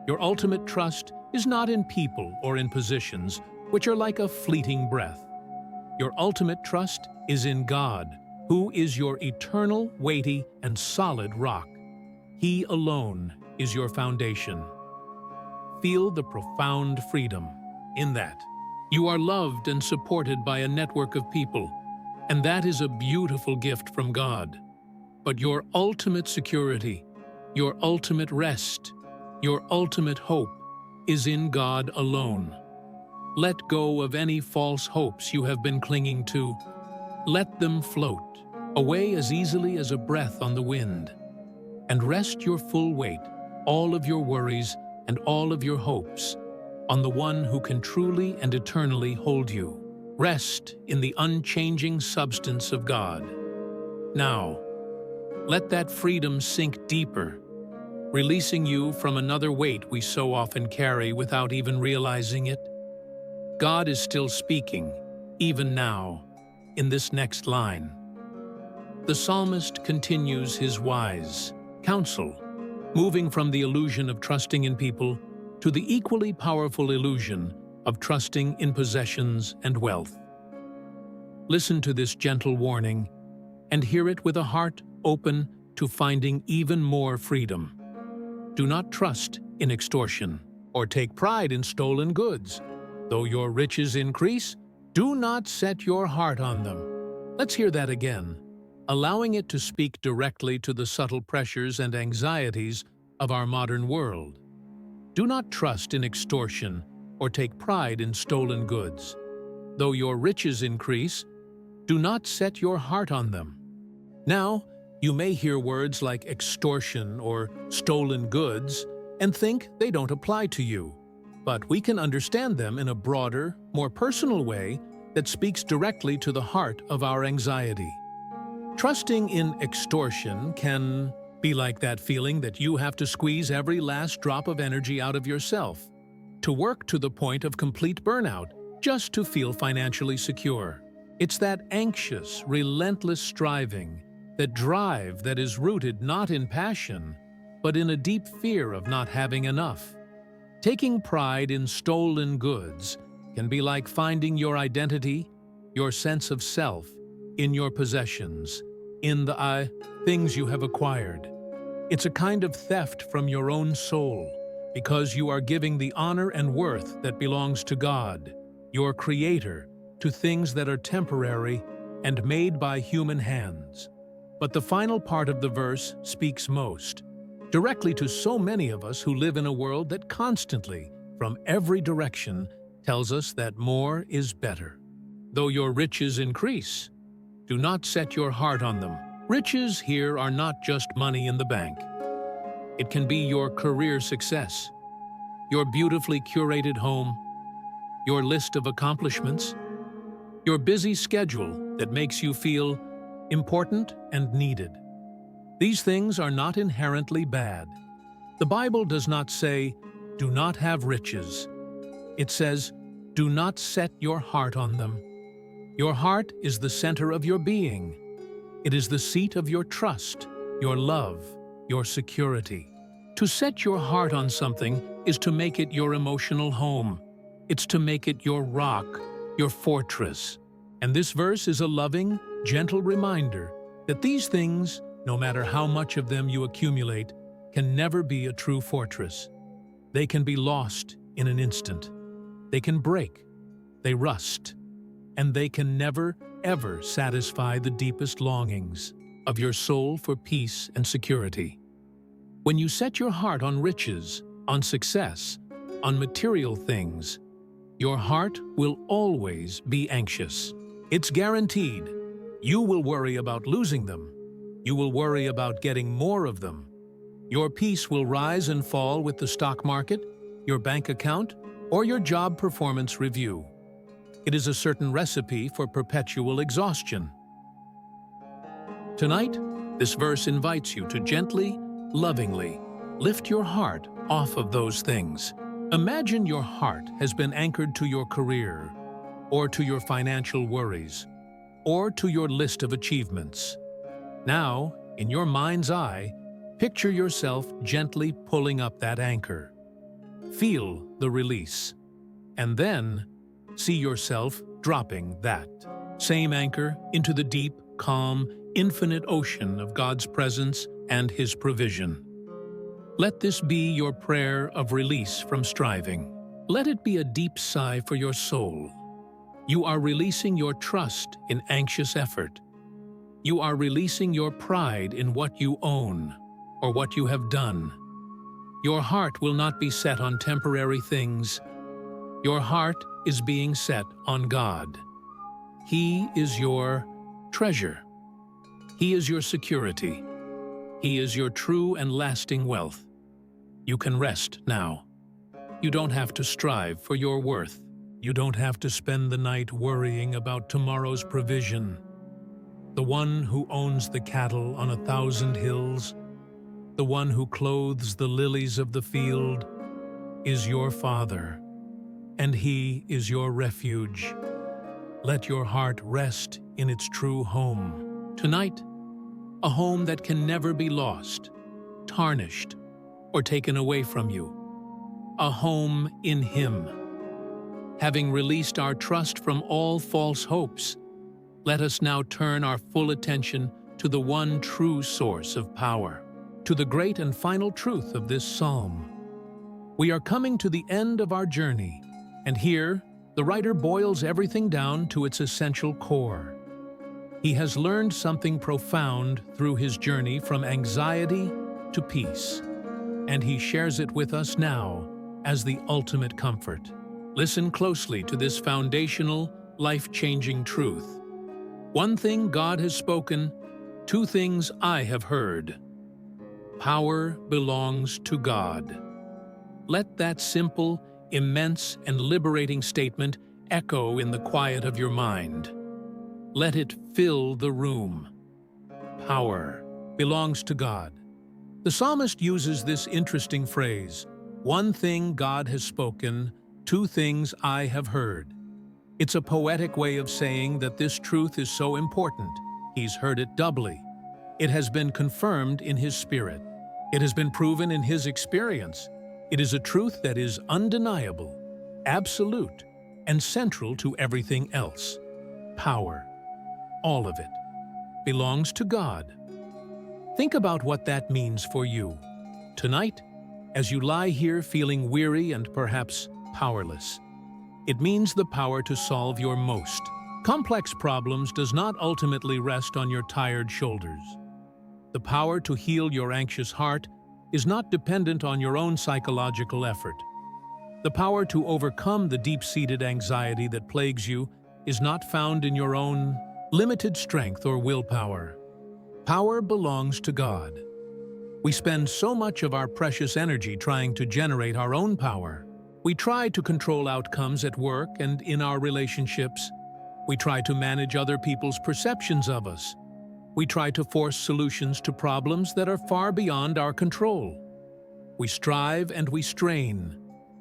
Your ultimate trust is not in people or in positions, which are like a fleeting breath. Your ultimate trust is in God, who is your eternal, weighty, and solid rock. He alone is your foundation. Feel the profound freedom in that. You are loved and supported by a network of people, and that is a beautiful gift from God. But your ultimate security, your ultimate rest, your ultimate hope is in God alone. Let go of any false hopes you have been clinging to. Let them float away as easily as a breath on the wind, and rest your full weight, all of your worries and all of your hopes, on the one who can truly and eternally hold you. Rest in the unchanging substance of God. Now, let that freedom sink deeper, releasing you from another weight we so often carry without even realizing it. God is still speaking, even now, in this next line. The psalmist continues his wise counsel, moving from the illusion of trusting in people to the equally powerful illusion of trusting in possessions and wealth. Listen to this gentle warning and hear it with a heart open to finding even more freedom. Do not trust in extortion or take pride in stolen goods. Though your riches increase, do not set your heart on them. Let's hear that again, allowing it to speak directly to the subtle pressures and anxieties of our modern world. Do not trust in extortion or take pride in stolen goods. Though your riches increase, do not set your heart on them. Now, you may hear words like extortion or stolen goods and think they don't apply to you, but we can understand them in a broader, more personal way that speaks directly to the heart of our anxiety. Trusting in extortion can be like that feeling that you have to squeeze every last drop of energy out of yourself, to work to the point of complete burnout, just to feel financially secure. It's that anxious, relentless striving, that drive that is rooted not in passion, but in a deep fear of not having enough. Taking pride in stolen goods can be like finding your identity, your sense of self, in your possessions, in the things you have acquired. It's a kind of theft from your own soul, because you are giving the honor and worth that belongs to God, your Creator, to things that are temporary and made by human hands. But the final part of the verse speaks most, directly to so many of us who live in a world that constantly, from every direction, tells us that more is better. Though your riches increase, do not set your heart on them. Riches here are not just money in the bank. It can be your career success, your beautifully curated home, your list of accomplishments, your busy schedule that makes you feel important and needed. These things are not inherently bad. The Bible does not say, "Do not have riches." It says, "Do not set your heart on them." Your heart is the center of your being. It is the seat of your trust, your love, your security. To set your heart on something is to make it your emotional home. It's to make it your rock, your fortress. And this verse is a loving, gentle reminder that these things, no matter how much of them you accumulate, can never be a true fortress. They can be lost in an instant. They can break, they rust, and they can never, ever satisfy the deepest longings of your soul for peace and security. When you set your heart on riches, on success, on material things, your heart will always be anxious. It's guaranteed. You will worry about losing them. You will worry about getting more of them. Your peace will rise and fall with the stock market, your bank account, or your job performance review. It is a certain recipe for perpetual exhaustion. Tonight, this verse invites you to gently, lovingly lift your heart off of those things. Imagine your heart has been anchored to your career, or to your financial worries, or to your list of achievements. Now, in your mind's eye, picture yourself gently pulling up that anchor. Feel the release, and then see yourself dropping that same anchor into the deep, calm, infinite ocean of God's presence and His provision. Let this be your prayer of release from striving. Let it be a deep sigh for your soul, You are releasing your trust in anxious effort. You are releasing your pride in what you own or what you have done. Your heart will not be set on temporary things. Your heart is being set on God. He is your treasure. He is your security. He is your true and lasting wealth. You can rest now. You don't have to strive for your worth. You don't have to spend the night worrying about tomorrow's provision. The one who owns the cattle on 1,000 hills, the one who clothes the lilies of the field, is your Father, and He is your refuge. Let your heart rest in its true home. Tonight, a home that can never be lost, tarnished, or taken away from you. A home in Him. Having released our trust from all false hopes, let us now turn our full attention to the one true source of power, to the great and final truth of this psalm. We are coming to the end of our journey, and here, the writer boils everything down to its essential core. He has learned something profound through his journey from anxiety to peace, and he shares it with us now as the ultimate comfort. Listen closely to this foundational, life-changing truth. One thing God has spoken, two things I have heard. Power belongs to God. Let that simple, immense, and liberating statement echo in the quiet of your mind. Let it fill the room. Power belongs to God. The psalmist uses this interesting phrase, one thing God has spoken, two things I have heard. It's a poetic way of saying that this truth is so important, he's heard it doubly. It has been confirmed in his spirit. It has been proven in his experience. It is a truth that is undeniable, absolute, and central to everything else. Power, all of it, belongs to God. Think about what that means for you. Tonight, as you lie here feeling weary and perhaps powerless, it means the power to solve your most complex problems does not ultimately rest on your tired shoulders. The power to heal your anxious heart is not dependent on your own psychological effort. The power to overcome the deep-seated anxiety that plagues you is not found in your own limited strength or willpower. Power belongs to God. We spend so much of our precious energy trying to generate our own power. We try to control outcomes at work and in our relationships. We try to manage other people's perceptions of us. We try to force solutions to problems that are far beyond our control. We strive and we strain,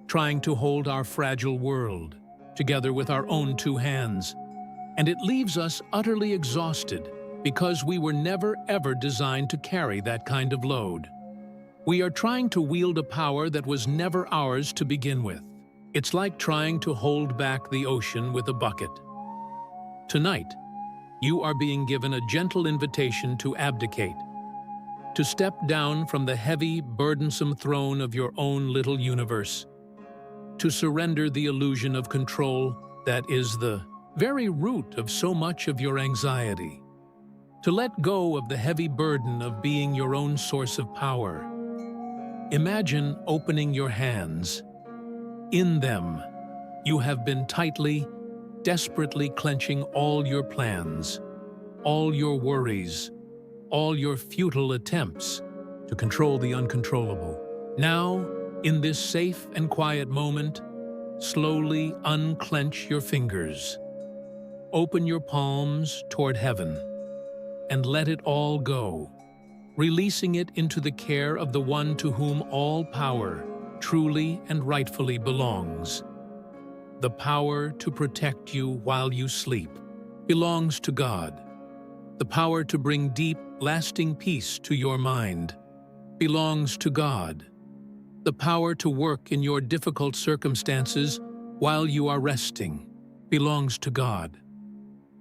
trying to hold our fragile world together with our own two hands. And it leaves us utterly exhausted because we were never ever designed to carry that kind of load. We are trying to wield a power that was never ours to begin with. It's like trying to hold back the ocean with a bucket. Tonight, you are being given a gentle invitation to abdicate, to step down from the heavy, burdensome throne of your own little universe, to surrender the illusion of control that is the very root of so much of your anxiety, to let go of the heavy burden of being your own source of power. Imagine opening your hands. In them, you have been tightly, desperately clenching all your plans, all your worries, all your futile attempts to control the uncontrollable. Now, in this safe and quiet moment, slowly unclench your fingers. Open your palms toward heaven and let it all go, releasing it into the care of the one to whom all power truly and rightfully belongs. The power to protect you while you sleep belongs to God. The power to bring deep, lasting peace to your mind belongs to God. The power to work in your difficult circumstances while you are resting belongs to God.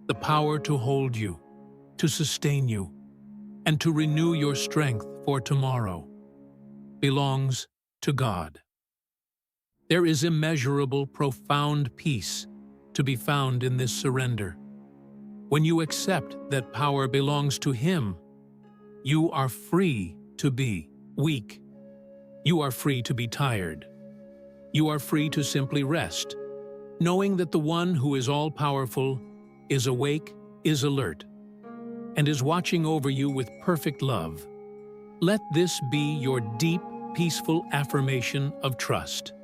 The power to hold you, to sustain you, and to renew your strength for tomorrow belongs to God. There is immeasurable, profound peace to be found in this surrender. When you accept that power belongs to Him, you are free to be weak. You are free to be tired. You are free to simply rest, knowing that the One who is all-powerful is awake, is alert, and is watching over you with perfect love. Let this be your deep, peaceful affirmation of trust.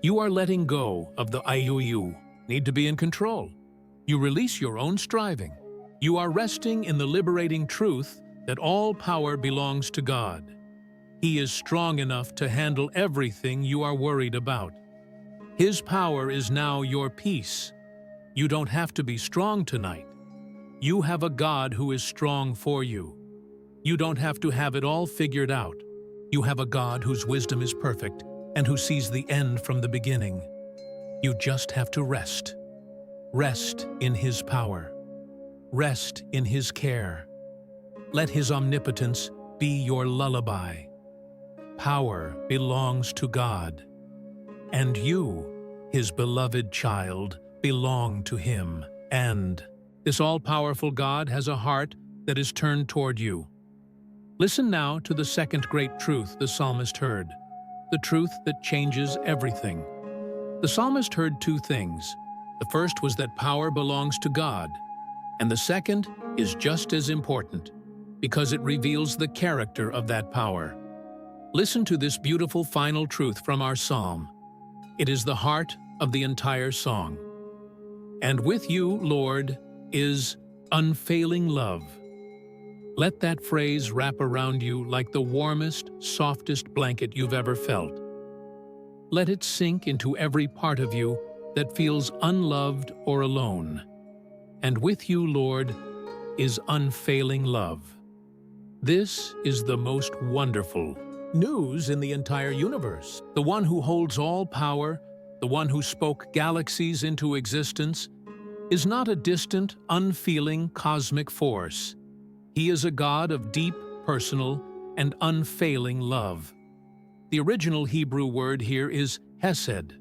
You are letting go of the "I need to be in control." You release your own striving. You are resting in the liberating truth that all power belongs to God. He is strong enough to handle everything you are worried about. His power is now your peace. You don't have to be strong tonight. You have a God who is strong for you. You don't have to have it all figured out. You have a God whose wisdom is perfect and who sees the end from the beginning. You just have to rest. Rest in His power. Rest in His care. Let His omnipotence be your lullaby. Power belongs to God, and you, His beloved child, belong to Him. And this all-powerful God has a heart that is turned toward you. Listen now to the second great truth the psalmist heard, the truth that changes everything. The psalmist heard two things. The first was that power belongs to God, and the second is just as important, because it reveals the character of that power. Listen to this beautiful final truth from our psalm. It is the heart of the entire song. And with you, Lord, is unfailing love. Let that phrase wrap around you like the warmest, softest blanket you've ever felt. Let it sink into every part of you that feels unloved or alone. And with you, Lord, is unfailing love. This is the most wonderful news in the entire universe. The one who holds all power, the one who spoke galaxies into existence, is not a distant, unfeeling cosmic force. He is a God of deep, personal, and unfailing love. The original Hebrew word here is hesed.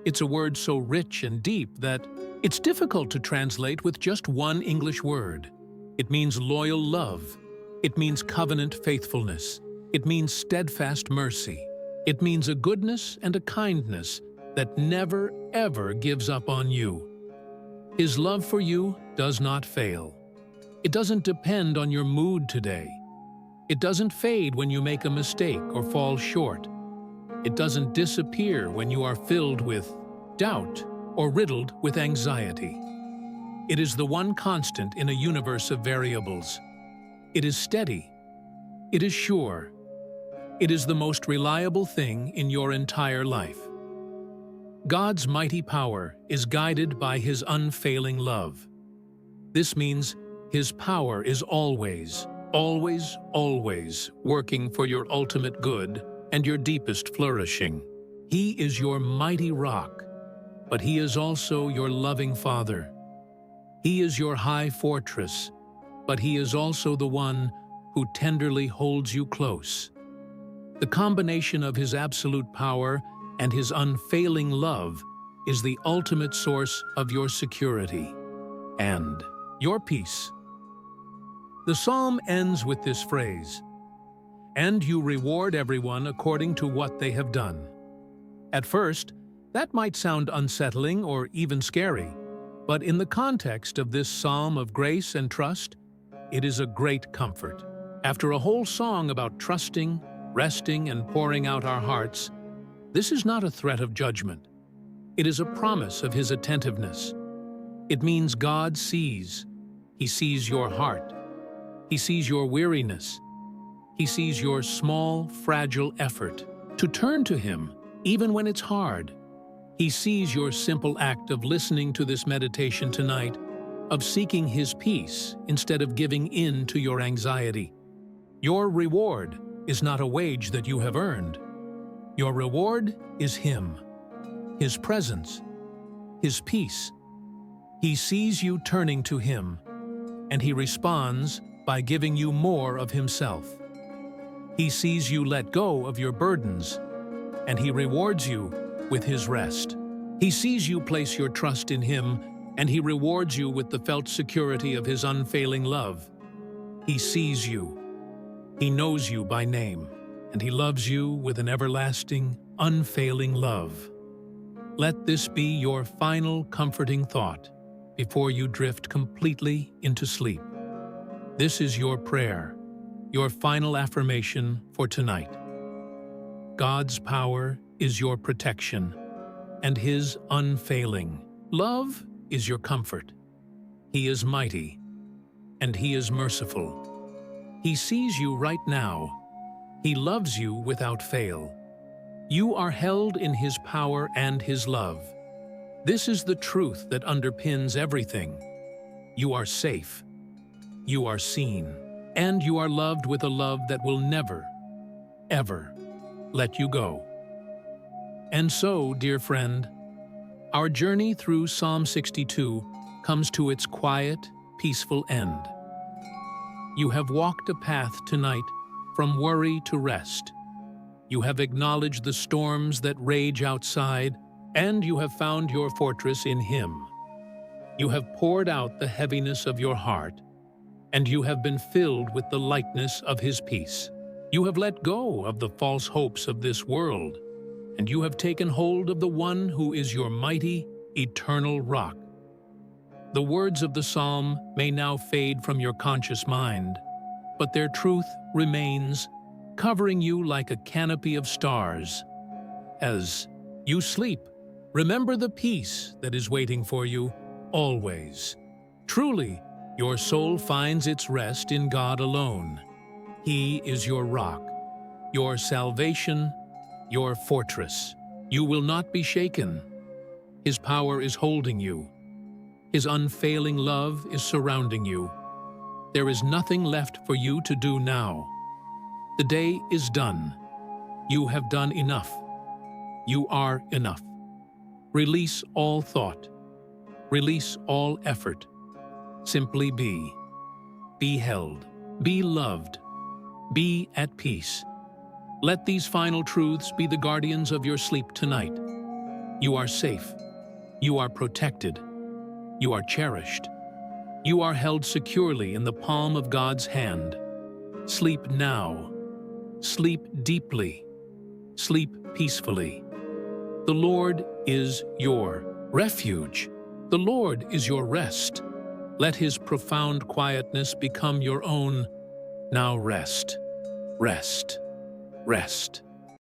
It's a word so rich and deep that it's difficult to translate with just one English word. It means loyal love. It means covenant faithfulness. It means steadfast mercy. It means a goodness and a kindness that never, ever gives up on you. His love for you does not fail. It doesn't depend on your mood today. It doesn't fade when you make a mistake or fall short. It doesn't disappear when you are filled with doubt or riddled with anxiety. It is the one constant in a universe of variables. It is steady. It is sure. It is the most reliable thing in your entire life. God's mighty power is guided by His unfailing love. This means His power is always, always, always working for your ultimate good and your deepest flourishing. He is your mighty rock, but He is also your loving Father. He is your high fortress, but He is also the one who tenderly holds you close. The combination of His absolute power and His unfailing love is the ultimate source of your security and your peace. The psalm ends with this phrase, "And you reward everyone according to what they have done." At first, that might sound unsettling or even scary, but in the context of this psalm of grace and trust, it is a great comfort. After a whole song about trusting, resting, and pouring out our hearts, this is not a threat of judgment. It is a promise of His attentiveness. It means God sees. He sees your heart. He sees your weariness. He sees your small, fragile effort to turn to Him, even when it's hard. He sees your simple act of listening to this meditation tonight, of seeking His peace instead of giving in to your anxiety. Your reward is not a wage that you have earned. Your reward is Him, His presence, His peace. He sees you turning to Him, and He responds by giving you more of Himself. He sees you let go of your burdens, and He rewards you with His rest. He sees you place your trust in him, and he rewards you with the felt security of his unfailing love. He sees you. He knows you by name, and he loves you with an everlasting, unfailing love. Let this be your final comforting thought before you drift completely into sleep. This is your prayer, your final affirmation for tonight. God's power is your protection, and his unfailing love is your comfort. He is mighty, and he is merciful. He sees you right now. He loves you without fail. You are held in his power and his love. This is the truth that underpins everything. You are safe. You are seen. And you are loved with a love that will never, ever let you go. And so, dear friend, our journey through Psalm 62 comes to its quiet, peaceful end. You have walked a path tonight from worry to rest. You have acknowledged the storms that rage outside, and you have found your fortress in him. You have poured out the heaviness of your heart, and you have been filled with the lightness of his peace. You have let go of the false hopes of this world, and you have taken hold of the one who is your mighty, eternal rock. The words of the psalm may now fade from your conscious mind, but their truth remains, covering you like a canopy of stars. As you sleep, remember the peace that is waiting for you always. Truly, your soul finds its rest in God alone. He is your rock, your salvation, your fortress. You will not be shaken. His power is holding you. His unfailing love is surrounding you. There is nothing left for you to do now. The day is done. You have done enough. You are enough. Release all thought. Release all effort. Simply be. Be held. Be loved. Be at peace. Let these final truths be the guardians of your sleep tonight. You are safe. You are protected. You are cherished. You are held securely in the palm of God's hand. Sleep now. Sleep deeply. Sleep peacefully. The Lord is your refuge. The Lord is your rest. Let his profound quietness become your own. Now rest, rest, rest.